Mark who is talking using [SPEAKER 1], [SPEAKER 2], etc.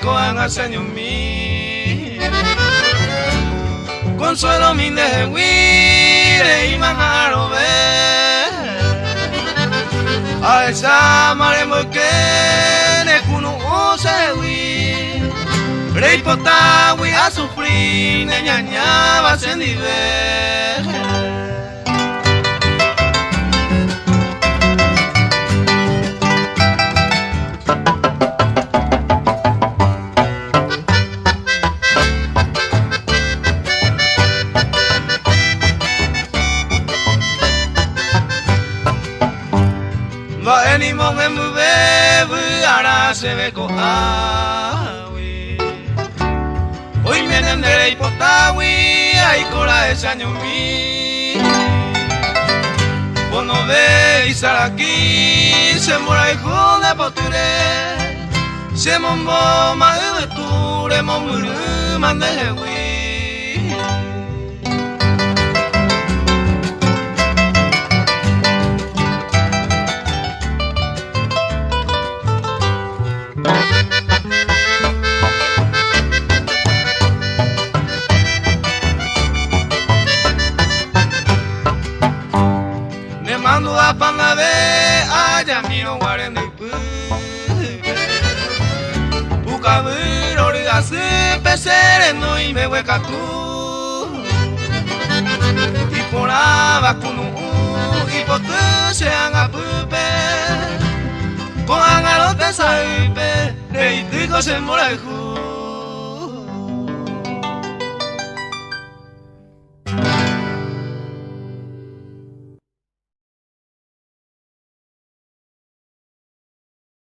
[SPEAKER 1] con hagas años mí consuelo mi de huire y manaro ve a esa mare que ne kuno se wi rei potawi a sufrir ne ñaña va se nivel venimos en bebé, ahora se ve con agui. Hoy vienen de Ipotawi, hay cola de año mi. Cuando veis aquí, se mora hijo de poture. Se mombo más de ture, momuru, mande hui. Mando a pana de allá miro guarende Bucabir origas pesere no y me hueca tú y por abacuno y por tu se haga pupe con angaro de saipe de itico se mora